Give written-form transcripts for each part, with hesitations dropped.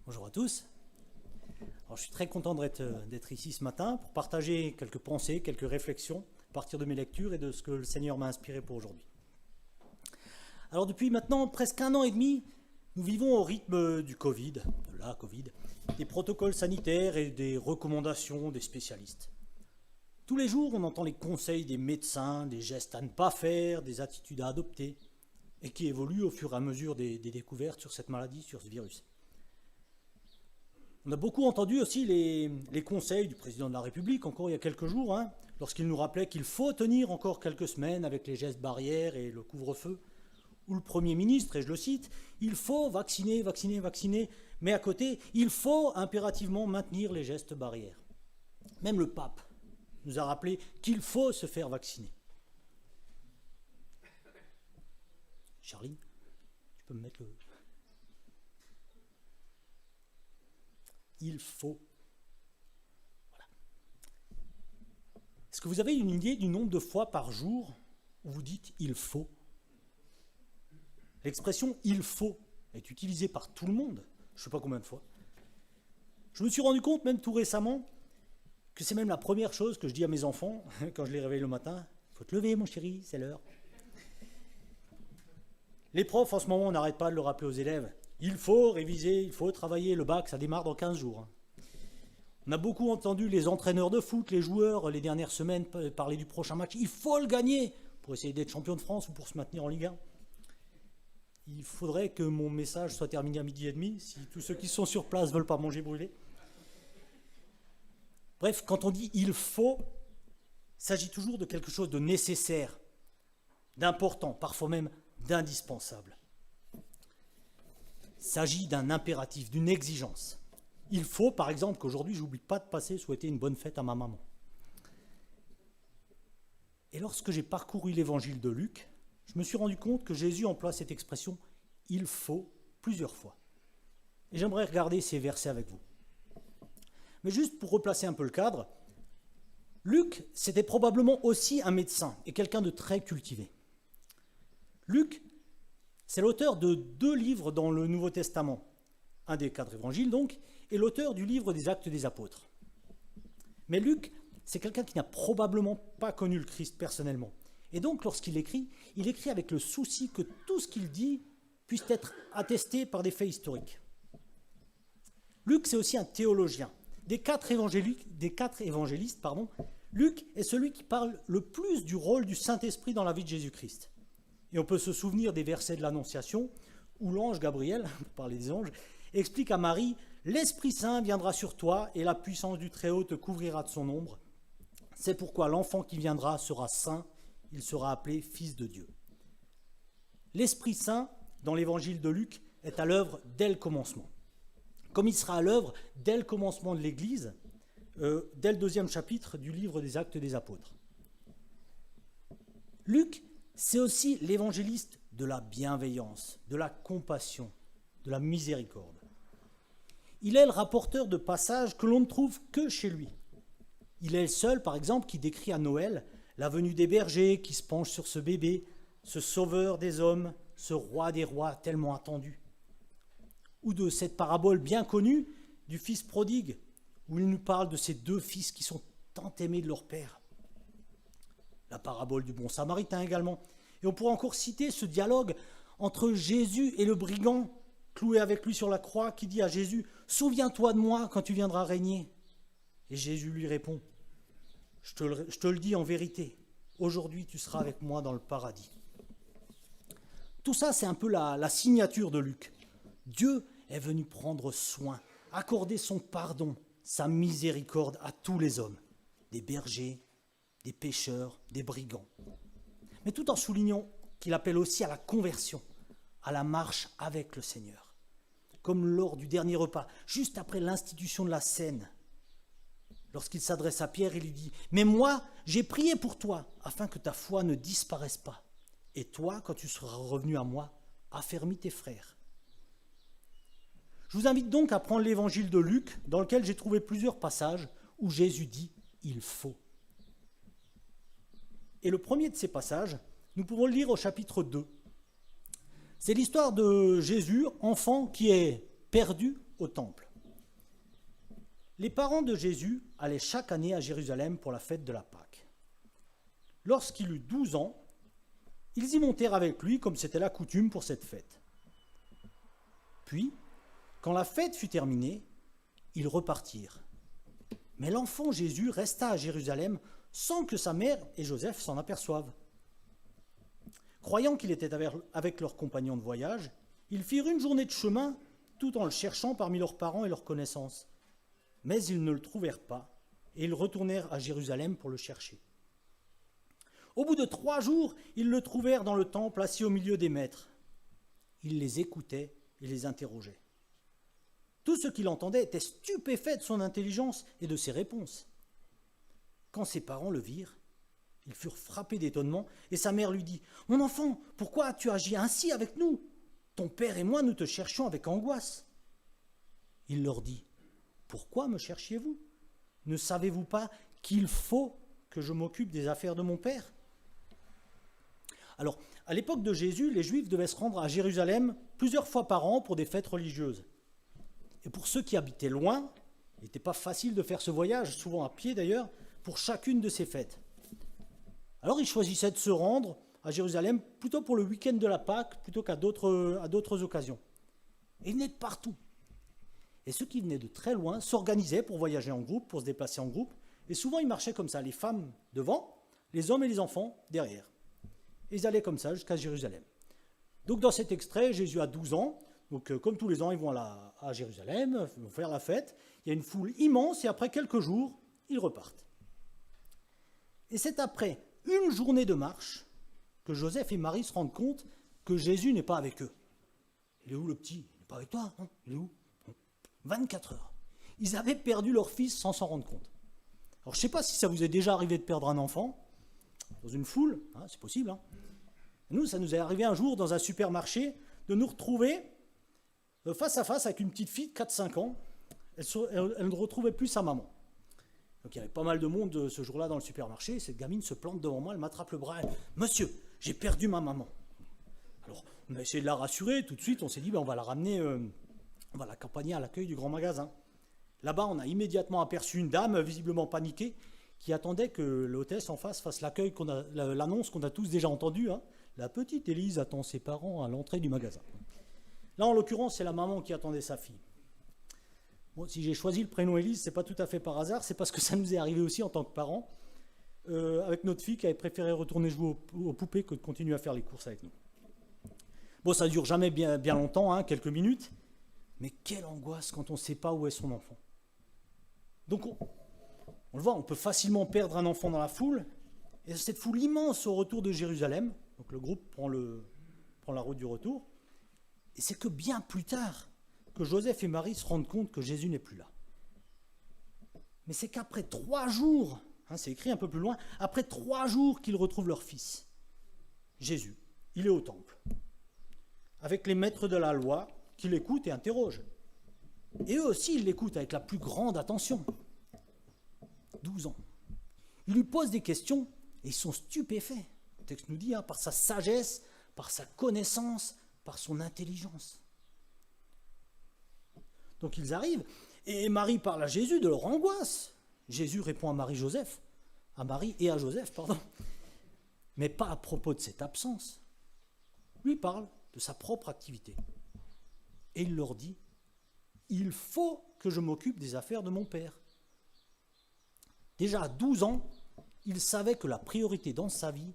Bonjour à tous. Alors, je suis très content d'être ici ce matin pour partager quelques pensées, quelques réflexions à partir de mes lectures et de ce que le Seigneur m'a inspiré pour aujourd'hui. Alors depuis maintenant presque 1 an et demi, nous vivons au rythme du Covid, de la Covid, des protocoles sanitaires et des recommandations des spécialistes. Tous les jours, on entend les conseils des médecins, des gestes à ne pas faire, des attitudes à adopter, et qui évoluent au fur et à mesure des découvertes sur cette maladie, sur ce virus. On a beaucoup entendu aussi les conseils du président de la République, encore il y a quelques jours, lorsqu'il nous rappelait qu'il faut tenir encore quelques semaines avec les gestes barrières et le couvre-feu, ou le Premier ministre, et je le cite, « Il faut vacciner, vacciner, vacciner », mais à côté, « Il faut impérativement maintenir les gestes barrières ». Même le pape nous a rappelé qu'il faut se faire vacciner. Charline, tu peux me mettre le... Il faut. Voilà. Est-ce que vous avez une idée du nombre de fois par jour où vous dites « il faut » ? L'expression « il faut » est utilisée par tout le monde, je ne sais pas combien de fois. Je me suis rendu compte, même tout récemment, que c'est même la première chose que je dis à mes enfants quand je les réveille le matin. « Il faut te lever, mon chéri, c'est l'heure. » Les profs, en ce moment, on n'arrête pas de le rappeler aux élèves. Il faut réviser, il faut travailler, le bac, ça démarre dans 15 jours. On a beaucoup entendu les entraîneurs de foot, les joueurs, les dernières semaines, parler du prochain match. Il faut le gagner pour essayer d'être champion de France ou pour se maintenir en Ligue 1. Il faudrait que mon message soit terminé à 12h30, si tous ceux qui sont sur place ne veulent pas manger brûlé. Bref, quand on dit « il faut », il s'agit toujours de quelque chose de nécessaire, d'important, parfois même d'indispensable. Il s'agit d'un impératif, d'une exigence. Il faut, par exemple, qu'aujourd'hui, je n'oublie pas de passer souhaiter une bonne fête à ma maman. Et lorsque j'ai parcouru l'évangile de Luc, je me suis rendu compte que Jésus emploie cette expression « il faut » plusieurs fois. Et j'aimerais regarder ces versets avec vous. Mais juste pour replacer un peu le cadre, Luc, c'était probablement aussi un médecin et quelqu'un de très cultivé. Luc, c'est l'auteur de 2 livres dans le Nouveau Testament, un des 4 évangiles donc, et l'auteur du livre des Actes des Apôtres. Mais Luc, c'est quelqu'un qui n'a probablement pas connu le Christ personnellement. Et donc, lorsqu'il écrit, il écrit avec le souci que tout ce qu'il dit puisse être attesté par des faits historiques. Luc, c'est aussi un théologien. Des 4 évangélistes, Luc est celui qui parle le plus du rôle du Saint-Esprit dans la vie de Jésus-Christ. Et on peut se souvenir des versets de l'Annonciation où l'ange Gabriel, pour parler des anges, explique à Marie « L'Esprit Saint viendra sur toi et la puissance du Très-Haut te couvrira de son ombre. C'est pourquoi l'enfant qui viendra sera saint, il sera appelé Fils de Dieu. » L'Esprit Saint, dans l'évangile de Luc, est à l'œuvre dès le commencement. Comme il sera à l'œuvre dès le commencement de l'Église, dès le 2e chapitre du livre des Actes des Apôtres. Luc, c'est aussi l'évangéliste de la bienveillance, de la compassion, de la miséricorde. Il est le rapporteur de passages que l'on ne trouve que chez lui. Il est le seul, par exemple, qui décrit à Noël la venue des bergers qui se penchent sur ce bébé, ce sauveur des hommes, ce roi des rois tellement attendu. Ou de cette parabole bien connue du fils prodigue, où il nous parle de ces 2 fils qui sont tant aimés de leur père. La parabole du bon samaritain également. Et on pourrait encore citer ce dialogue entre Jésus et le brigand cloué avec lui sur la croix qui dit à Jésus « Souviens-toi de moi quand tu viendras régner ». Et Jésus lui répond « Je te le dis en vérité, aujourd'hui tu seras avec moi dans le paradis ». Tout ça, c'est un peu la signature de Luc. Dieu est venu prendre soin, accorder son pardon, sa miséricorde à tous les hommes, des bergers, des pécheurs, des brigands. Mais tout en soulignant qu'il appelle aussi à la conversion, à la marche avec le Seigneur. Comme lors du dernier repas, juste après l'institution de la scène, lorsqu'il s'adresse à Pierre, il lui dit « Mais moi, j'ai prié pour toi, afin que ta foi ne disparaisse pas. Et toi, quand tu seras revenu à moi, affermis tes frères. » Je vous invite donc à prendre l'évangile de Luc, dans lequel j'ai trouvé plusieurs passages où Jésus dit « Il faut ». Et le premier de ces passages, nous pouvons le lire au chapitre 2. C'est l'histoire de Jésus, enfant qui est perdu au temple. Les parents de Jésus allaient chaque année à Jérusalem pour la fête de la Pâque. Lorsqu'il eut 12 ans, ils y montèrent avec lui comme c'était la coutume pour cette fête. Puis, quand la fête fut terminée, ils repartirent. Mais l'enfant Jésus resta à Jérusalem sans que sa mère et Joseph s'en aperçoivent. Croyant qu'il était avec leurs compagnons de voyage, ils firent une journée de chemin tout en le cherchant parmi leurs parents et leurs connaissances. Mais ils ne le trouvèrent pas et ils retournèrent à Jérusalem pour le chercher. Au bout de 3 jours, ils le trouvèrent dans le temple assis au milieu des maîtres. Il les écoutait et les interrogeait. Tous ceux qui l'entendaient étaient stupéfaits de son intelligence et de ses réponses. Quand ses parents le virent, ils furent frappés d'étonnement et sa mère lui dit « Mon enfant, pourquoi as-tu agi ainsi avec nous ? Ton père et moi, nous te cherchions avec angoisse. » Il leur dit « Pourquoi me cherchiez-vous ? Ne savez-vous pas qu'il faut que je m'occupe des affaires de mon père ?» Alors, à l'époque de Jésus, les Juifs devaient se rendre à Jérusalem plusieurs fois par an pour des fêtes religieuses. Et pour ceux qui habitaient loin, il n'était pas facile de faire ce voyage, souvent à pied d'ailleurs, pour chacune de ces fêtes. Alors ils choisissaient de se rendre à Jérusalem plutôt pour le week-end de la Pâque, plutôt qu'à d'autres occasions. Et ils venaient de partout. Et ceux qui venaient de très loin s'organisaient pour voyager en groupe, pour se déplacer en groupe. Et souvent ils marchaient comme ça, les femmes devant, les hommes et les enfants derrière. Et ils allaient comme ça jusqu'à Jérusalem. Donc dans cet extrait, Jésus a 12 ans. Donc comme tous les ans, ils vont à Jérusalem, ils vont faire la fête. Il y a une foule immense et après quelques jours, ils repartent. Et c'est après une journée de marche que Joseph et Marie se rendent compte que Jésus n'est pas avec eux. Il est où le petit ? Il n'est pas avec toi, non ? Il est où ? 24 heures. Ils avaient perdu leur fils sans s'en rendre compte. Alors je ne sais pas si ça vous est déjà arrivé de perdre un enfant dans une foule, hein, c'est possible. Hein. Nous, ça nous est arrivé un jour dans un supermarché de nous retrouver face à face avec une petite fille de 4-5 ans. Elle ne retrouvait plus sa maman. Donc il y avait pas mal de monde ce jour-là dans le supermarché. Cette gamine se plante devant moi, elle m'attrape le bras. « Monsieur, j'ai perdu ma maman. » Alors on a essayé de la rassurer. Tout de suite, on s'est dit on va la ramener, on va l'accompagner à l'accueil du grand magasin. Là-bas, on a immédiatement aperçu une dame visiblement paniquée qui attendait que l'hôtesse en face fasse l'accueil, l'annonce qu'on a tous déjà entendue. Hein. La petite Élise attend ses parents à l'entrée du magasin. Là, en l'occurrence, c'est la maman qui attendait sa fille. Bon, si j'ai choisi le prénom Élise, ce n'est pas tout à fait par hasard, c'est parce que ça nous est arrivé aussi en tant que parents, avec notre fille qui avait préféré retourner jouer aux poupées que de continuer à faire les courses avec nous. Bon, ça ne dure jamais bien longtemps, hein, quelques minutes, mais quelle angoisse quand on ne sait pas où est son enfant. Donc, on le voit, on peut facilement perdre un enfant dans la foule, et cette foule immense au retour de Jérusalem, donc le groupe prend la route du retour, et c'est que bien plus tard que Joseph et Marie se rendent compte que Jésus n'est plus là. Mais c'est qu'après 3 jours, hein, c'est écrit un peu plus loin, après 3 jours qu'ils retrouvent leur fils, Jésus, il est au temple, avec les maîtres de la loi qui l'écoutent et interrogent. Et eux aussi, ils l'écoutent avec la plus grande attention. 12 ans. Ils lui posent des questions et ils sont stupéfaits. Le texte nous dit, hein, par sa sagesse, par sa connaissance, par son intelligence. Donc ils arrivent, et Marie parle à Jésus de leur angoisse. Jésus répond à Marie et à Joseph, mais pas à propos de cette absence. Lui parle de sa propre activité. Et il leur dit, il faut que je m'occupe des affaires de mon père. Déjà à 12 ans, il savait que la priorité dans sa vie,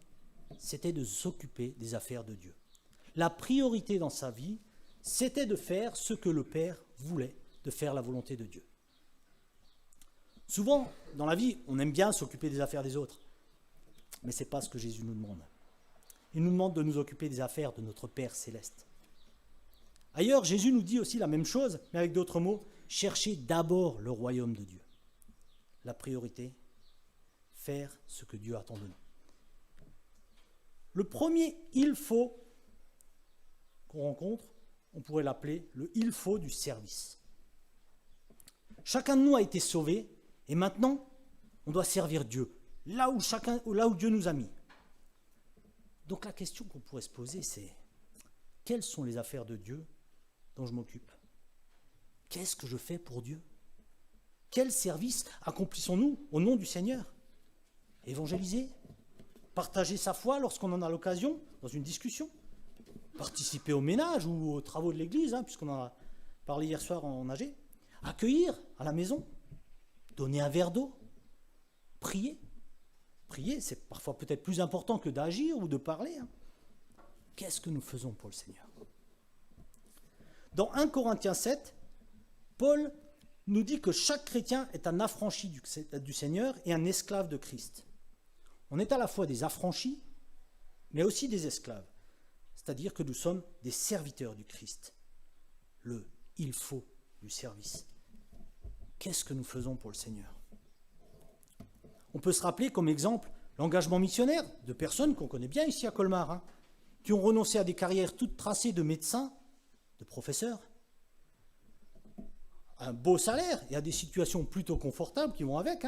c'était de s'occuper des affaires de Dieu. La priorité dans sa vie, c'était de faire ce que le Père voulait, de faire la volonté de Dieu. Souvent, dans la vie, on aime bien s'occuper des affaires des autres, mais ce n'est pas ce que Jésus nous demande. Il nous demande de nous occuper des affaires de notre Père céleste. Ailleurs, Jésus nous dit aussi la même chose, mais avec d'autres mots, cherchez d'abord le royaume de Dieu. La priorité, faire ce que Dieu attend de nous. Le premier « il faut » qu'on rencontre, on pourrait l'appeler le « il faut » du service. Chacun de nous a été sauvé, et maintenant, on doit servir Dieu, là où Dieu nous a mis. Donc la question qu'on pourrait se poser, c'est quelles sont les affaires de Dieu dont je m'occupe ? Qu'est-ce que je fais pour Dieu? Quel service accomplissons-nous au nom du Seigneur? Évangéliser? Partager sa foi lorsqu'on en a l'occasion, dans une discussion? Participer au ménage ou aux travaux de l'église, puisqu'on en a parlé hier soir en AG? Accueillir à la maison? Donner un verre d'eau? Prier? Prier, c'est parfois peut-être plus important que d'agir ou de parler. Qu'est-ce que nous faisons pour le Seigneur? Dans 1 Corinthiens 7, Paul nous dit que chaque chrétien est un affranchi du Seigneur et un esclave de Christ. On est à la fois des affranchis, mais aussi des esclaves. C'est-à-dire que nous sommes des serviteurs du Christ. Le « il faut » du service. Qu'est-ce que nous faisons pour le Seigneur? On peut se rappeler comme exemple l'engagement missionnaire de personnes qu'on connaît bien ici à Colmar, qui ont renoncé à des carrières toutes tracées de médecins, de professeurs, à un beau salaire et à des situations plutôt confortables qui vont avec,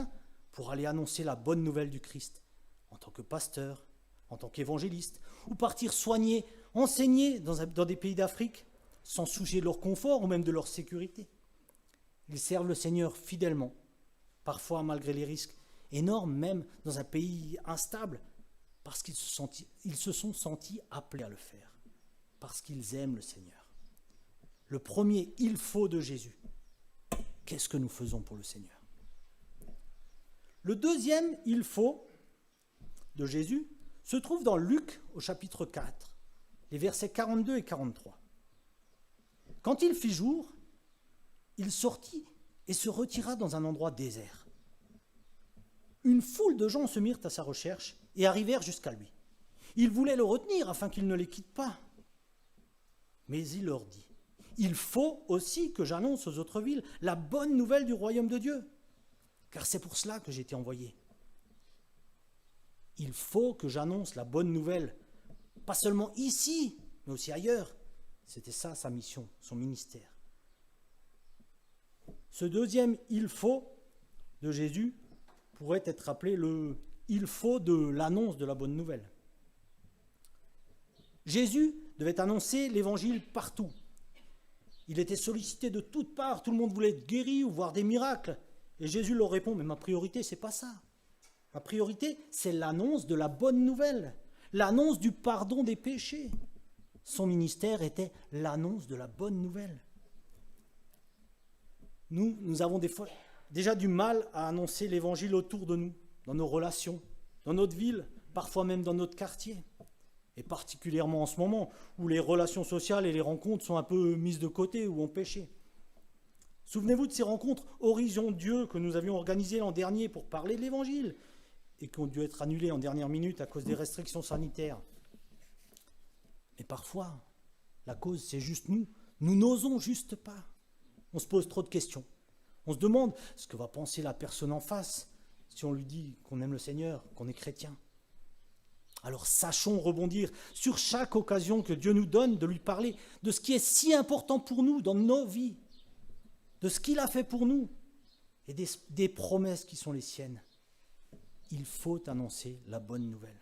pour aller annoncer la bonne nouvelle du Christ, en tant que pasteur, en tant qu'évangéliste, ou partir soigner, enseigner dans des pays d'Afrique, sans soucier de leur confort ou même de leur sécurité. Ils servent le Seigneur fidèlement, parfois malgré les risques énormes, même dans un pays instable, parce qu'ils se sont sentis appelés à le faire, parce qu'ils aiment le Seigneur. Le premier « il faut » de Jésus. Qu'est-ce que nous faisons pour le Seigneur? Le deuxième « il faut » de Jésus se trouve dans Luc au chapitre 4, les versets 42 et 43. Quand il fit jour, il sortit et se retira dans un endroit désert. Une foule de gens se mirent à sa recherche et arrivèrent jusqu'à lui. Ils voulaient le retenir afin qu'il ne les quitte pas. Mais il leur dit, « Il faut aussi que j'annonce aux autres villes la bonne nouvelle du royaume de Dieu, car c'est pour cela que j'ai été envoyé. Il faut que j'annonce la bonne nouvelle, pas seulement ici, mais aussi ailleurs. » C'était ça sa mission, son ministère. Ce deuxième « il faut » de Jésus pourrait être appelé le « il faut » de l'annonce de la bonne nouvelle. Jésus devait annoncer l'évangile partout. Il était sollicité de toutes parts, tout le monde voulait être guéri ou voir des miracles. Et Jésus leur répond, mais ma priorité, c'est pas ça. Ma priorité, c'est l'annonce de la bonne nouvelle, l'annonce du pardon des péchés. Son ministère était l'annonce de la bonne nouvelle. Nous avons déjà du mal à annoncer l'évangile autour de nous, dans nos relations, dans notre ville, parfois même dans notre quartier. Et particulièrement en ce moment, où les relations sociales et les rencontres sont un peu mises de côté ou ont péché. Souvenez-vous de ces rencontres Horizon Dieu que nous avions organisées l'an dernier pour parler de l'évangile et qui ont dû être annulées en dernière minute à cause des restrictions sanitaires. Mais parfois, la cause, c'est juste nous. Nous n'osons juste pas. On se pose trop de questions. On se demande ce que va penser la personne en face si on lui dit qu'on aime le Seigneur, qu'on est chrétien. Alors sachons rebondir sur chaque occasion que Dieu nous donne de lui parler de ce qui est si important pour nous dans nos vies, de ce qu'il a fait pour nous et des promesses qui sont les siennes. Il faut annoncer la bonne nouvelle.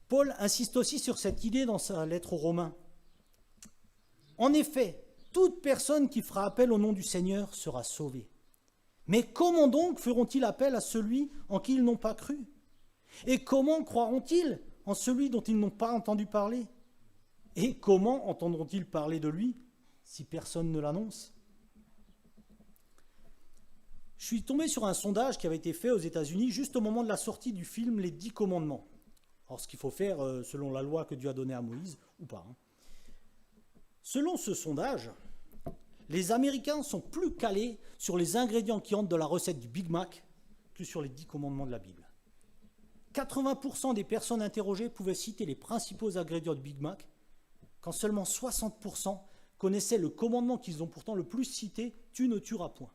Paul insiste aussi sur cette idée dans sa lettre aux Romains. En effet, toute personne qui fera appel au nom du Seigneur sera sauvée. Mais comment donc feront-ils appel à celui en qui ils n'ont pas cru ? Et comment croiront-ils en celui dont ils n'ont pas entendu parler? Et comment entendront-ils parler de lui si personne ne l'annonce? Je suis tombé sur un sondage qui avait été fait aux États-Unis juste au moment de la sortie du film Les 10 commandements. Alors ce qu'il faut faire selon la loi que Dieu a donnée à Moïse, ou pas. Selon ce sondage, les Américains sont plus calés sur les ingrédients qui entrent dans la recette du Big Mac que sur les 10 commandements de la Bible. 80% des personnes interrogées pouvaient citer les principaux ingrédients du Big Mac, quand seulement 60% connaissaient le commandement qu'ils ont pourtant le plus cité, « Tu ne tueras point ».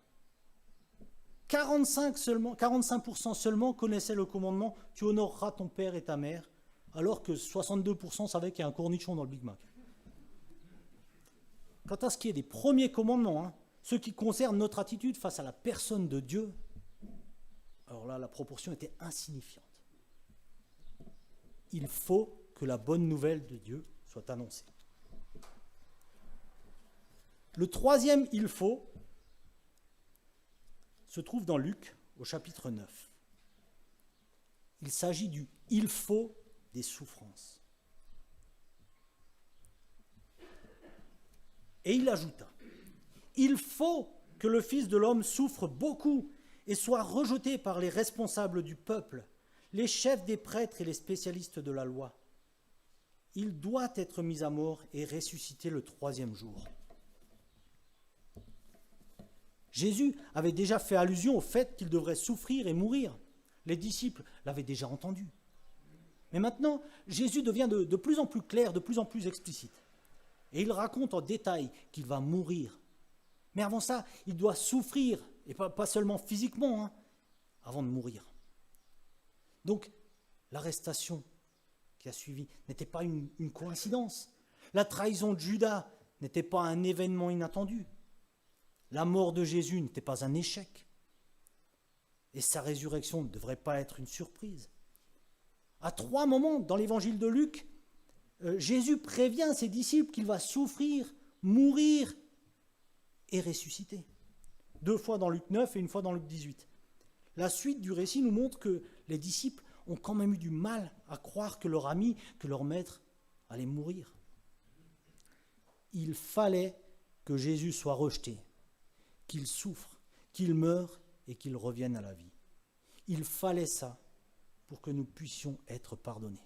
45% seulement connaissaient le commandement « Tu honoreras ton père et ta mère », alors que 62% savaient qu'il y a un cornichon dans le Big Mac. Quant à ce qui est des premiers commandements, ceux qui concernent notre attitude face à la personne de Dieu, alors là, la proportion était insignifiante. Il faut que la bonne nouvelle de Dieu soit annoncée. Le troisième il faut se trouve dans Luc au chapitre 9. Il s'agit du il faut des souffrances. Et il ajouta, il faut que le Fils de l'homme souffre beaucoup et soit rejeté par les responsables du peuple, les chefs des prêtres et les spécialistes de la loi. Il doit être mis à mort et ressuscité le troisième jour. Jésus avait déjà fait allusion au fait qu'il devrait souffrir et mourir. Les disciples l'avaient déjà entendu. Mais maintenant, Jésus devient de plus en plus clair, de plus en plus explicite. Et il raconte en détail qu'il va mourir. Mais avant ça, il doit souffrir, et pas seulement physiquement, avant de mourir. Donc, l'arrestation qui a suivi n'était pas une coïncidence. La trahison de Judas n'était pas un événement inattendu. La mort de Jésus n'était pas un échec. Et sa résurrection ne devrait pas être une surprise. À 3 moments dans l'évangile de Luc, Jésus prévient ses disciples qu'il va souffrir, mourir et ressusciter. 2 fois dans Luc 9 et 1 fois dans Luc 18. La suite du récit nous montre que les disciples ont quand même eu du mal à croire que leur ami, que leur maître allait mourir. Il fallait que Jésus soit rejeté, qu'il souffre, qu'il meure et qu'il revienne à la vie. Il fallait ça pour que nous puissions être pardonnés.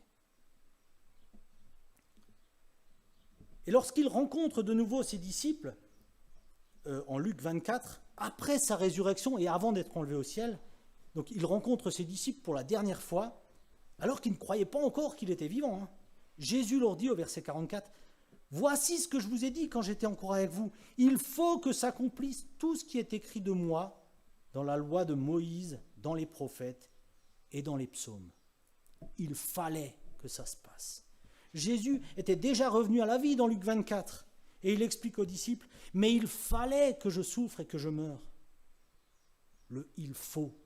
Et lorsqu'il rencontre de nouveau ses disciples, en Luc 24, après sa résurrection et avant d'être enlevé au ciel, donc il rencontre ses disciples pour la dernière fois, alors qu'ils ne croyaient pas encore qu'il était vivant. Jésus leur dit au verset 44, « Voici ce que je vous ai dit quand j'étais encore avec vous. Il faut que s'accomplisse tout ce qui est écrit de moi dans la loi de Moïse, dans les prophètes et dans les psaumes. » Il fallait que ça se passe. Jésus était déjà revenu à la vie dans Luc 24. Et il explique aux disciples, « Mais il fallait que je souffre et que je meure. » Le « il faut »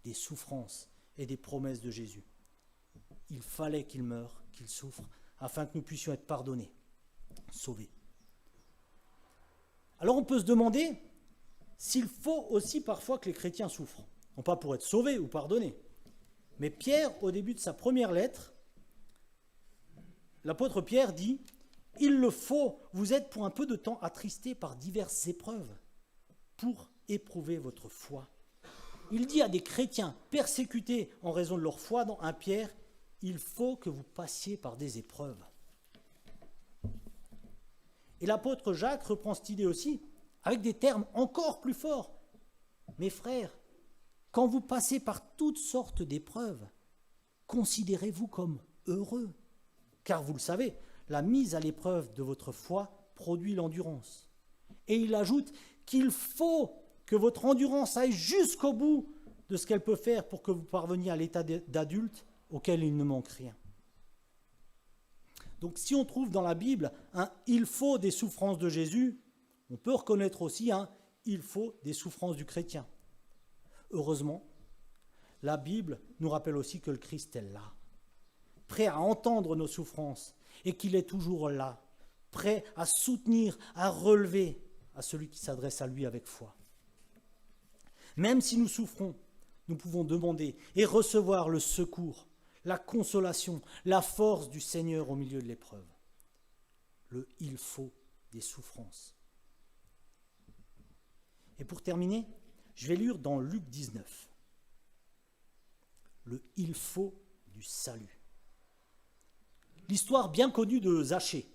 des souffrances et des promesses de Jésus. Il fallait qu'il meure, qu'il souffre, afin que nous puissions être pardonnés, sauvés. Alors on peut se demander s'il faut aussi parfois que les chrétiens souffrent. Non pas pour être sauvés ou pardonnés. Mais Pierre, au début de sa première lettre, l'apôtre Pierre dit « Il le faut, vous êtes pour un peu de temps attristés par diverses épreuves, pour éprouver votre foi. » Il dit à des chrétiens persécutés en raison de leur foi dans 1 Pierre, « Il faut que vous passiez par des épreuves. » Et l'apôtre Jacques reprend cette idée aussi, avec des termes encore plus forts. « Mes frères, quand vous passez par toutes sortes d'épreuves, considérez-vous comme heureux, car vous le savez, la mise à l'épreuve de votre foi produit l'endurance. » Et il ajoute qu'il faut que votre endurance aille jusqu'au bout de ce qu'elle peut faire pour que vous parveniez à l'état d'adulte auquel il ne manque rien. Donc si on trouve dans la Bible un « il faut » des souffrances de Jésus, on peut reconnaître aussi un « il faut » des souffrances du chrétien. Heureusement, la Bible nous rappelle aussi que le Christ est là, prêt à entendre nos souffrances et qu'il est toujours là, prêt à soutenir, à relever à celui qui s'adresse à lui avec foi. Même si nous souffrons, nous pouvons demander et recevoir le secours, la consolation, la force du Seigneur au milieu de l'épreuve. Le « il faut » des souffrances. Et pour terminer, je vais lire dans Luc 19. Le « il faut » du salut. L'histoire bien connue de Zachée.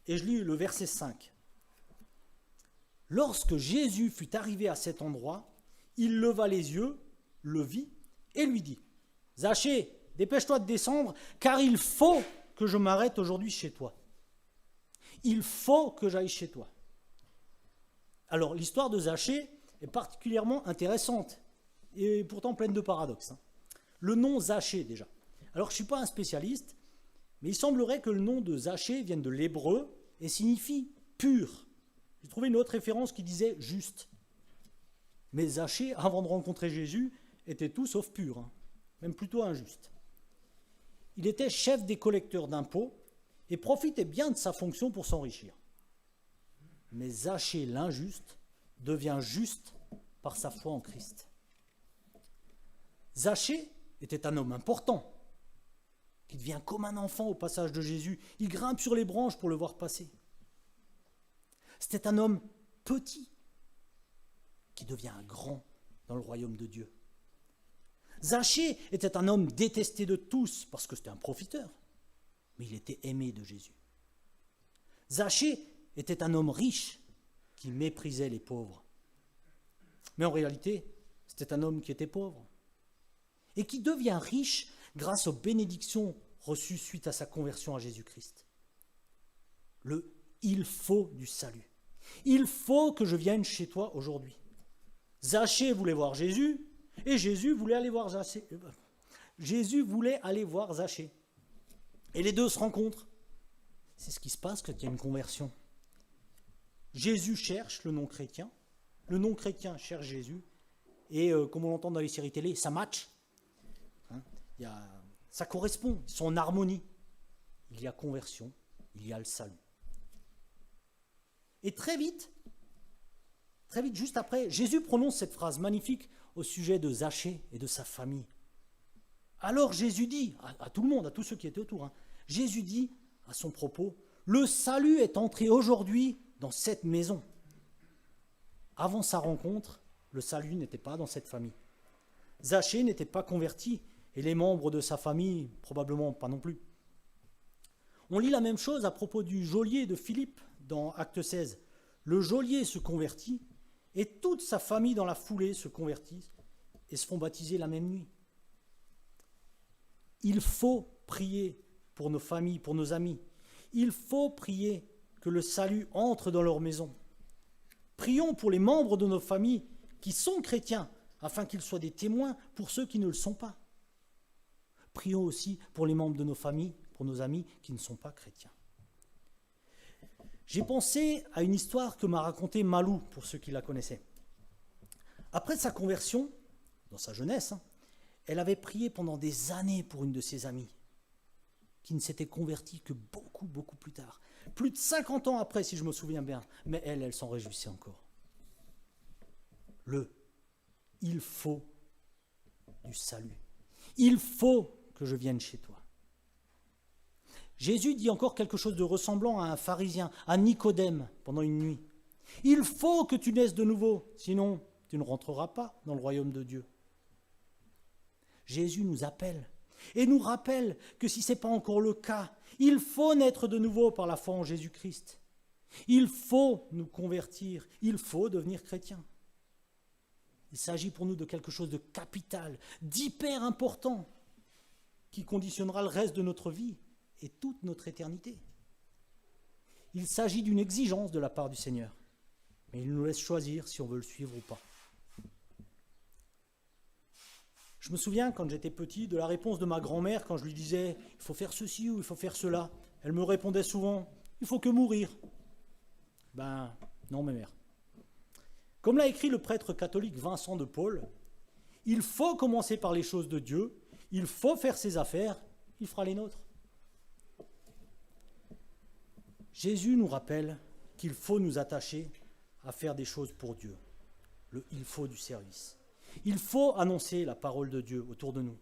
Et je lis le verset 5. « Lorsque Jésus fut arrivé à cet endroit, il leva les yeux, le vit et lui dit, « Zachée, dépêche-toi de descendre, car il faut que je m'arrête aujourd'hui chez toi. Il faut que j'aille chez toi. » Alors, l'histoire de Zachée est particulièrement intéressante et pourtant pleine de paradoxes. Le nom Zachée, déjà. Alors, je ne suis pas un spécialiste, mais il semblerait que le nom de Zachée vienne de l'hébreu et signifie « pur ». J'ai trouvé une autre référence qui disait « juste ». Mais Zachée, avant de rencontrer Jésus, était tout sauf pur, même plutôt injuste. Il était chef des collecteurs d'impôts et profitait bien de sa fonction pour s'enrichir. mais Zachée, l'injuste, devient juste par sa foi en Christ. Zachée était un homme important, qui devient comme un enfant au passage de Jésus. Il grimpe sur les branches pour le voir passer. C'était un homme petit, qui devient un grand dans le royaume de Dieu. Zachée était un homme détesté de tous, parce que c'était un profiteur, mais il était aimé de Jésus. Zachée était un homme riche, qui méprisait les pauvres. Mais en réalité, c'était un homme qui était pauvre, et qui devient riche grâce aux bénédictions reçues suite à sa conversion à Jésus-Christ. Le « il faut » du salut. Il faut que je vienne chez toi aujourd'hui. Zachée voulait voir Jésus, et Jésus voulait aller voir Zachée. Jésus voulait aller voir Zachée. Et les deux se rencontrent. C'est ce qui se passe quand il y a une conversion. Jésus cherche le non-chrétien cherche Jésus, et comme on l'entend dans les séries télé, ça match. Ça correspond, ils sont en harmonie. Il y a conversion, il y a le salut. Et très vite, juste après, Jésus prononce cette phrase magnifique au sujet de Zachée et de sa famille. Alors Jésus dit, à tout le monde, à tous ceux qui étaient autour, Jésus dit à son propos, « Le salut est entré aujourd'hui dans cette maison. » Avant sa rencontre, le salut n'était pas dans cette famille. Zachée n'était pas converti, et les membres de sa famille, probablement pas non plus. On lit la même chose à propos du geôlier de Philippe dans Acte 16. Le geôlier se convertit, et toute sa famille dans la foulée se convertit et se font baptiser la même nuit. Il faut prier pour nos familles, pour nos amis. Il faut prier que le salut entre dans leur maison. Prions pour les membres de nos familles qui sont chrétiens, afin qu'ils soient des témoins pour ceux qui ne le sont pas. Prions aussi pour les membres de nos familles, pour nos amis qui ne sont pas chrétiens. J'ai pensé à une histoire que m'a racontée Malou, pour ceux qui la connaissaient. Après sa conversion, dans sa jeunesse, elle avait prié pendant des années pour une de ses amies, qui ne s'était convertie que beaucoup plus tard. Plus de 50 ans après, si je me souviens bien. Mais elle s'en réjouissait encore. Il faut du salut. Il faut que je vienne chez toi. Jésus dit encore quelque chose de ressemblant à un pharisien, à Nicodème, pendant une nuit. Il faut que tu naisses de nouveau, sinon tu ne rentreras pas dans le royaume de Dieu. Jésus nous appelle et nous rappelle que si ce n'est pas encore le cas, il faut naître de nouveau par la foi en Jésus-Christ. Il faut nous convertir, il faut devenir chrétien. Il s'agit pour nous de quelque chose de capital, d'hyper important, qui conditionnera le reste de notre vie et toute notre éternité. Il s'agit d'une exigence de la part du Seigneur, mais il nous laisse choisir si on veut le suivre ou pas. Je me souviens, quand j'étais petit, de la réponse de ma grand-mère quand je lui disais « il faut faire ceci ou il faut faire cela ». Elle me répondait souvent « il faut que mourir ». Ben non, ma mère. Comme l'a écrit le prêtre catholique Vincent de Paul, il faut commencer par les choses de Dieu, il faut faire ses affaires, il fera les nôtres. Jésus nous rappelle qu'il faut nous attacher à faire des choses pour Dieu. Il faut du service. Il faut annoncer la parole de Dieu autour de nous.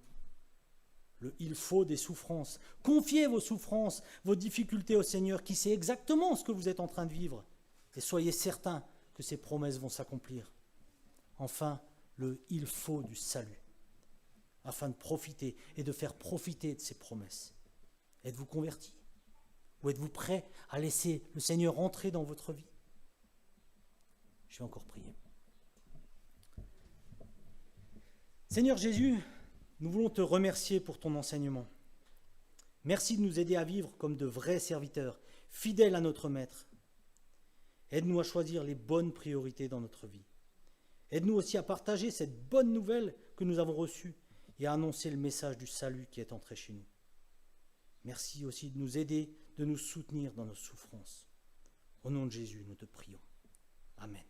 Il faut des souffrances. Confiez vos souffrances, vos difficultés au Seigneur qui sait exactement ce que vous êtes en train de vivre. Et soyez certains que ces promesses vont s'accomplir. Enfin, il faut du salut, afin de profiter et de faire profiter de ces promesses. Êtes-vous convertis? Ou êtes-vous prêt à laisser le Seigneur entrer dans votre vie? Je vais encore prier. Seigneur Jésus, nous voulons te remercier pour ton enseignement. Merci de nous aider à vivre comme de vrais serviteurs, fidèles à notre Maître. Aide-nous à choisir les bonnes priorités dans notre vie. Aide-nous aussi à partager cette bonne nouvelle que nous avons reçue et à annoncer le message du salut qui est entré chez nous. Merci aussi de nous aider, de nous soutenir dans nos souffrances. Au nom de Jésus, nous te prions. Amen.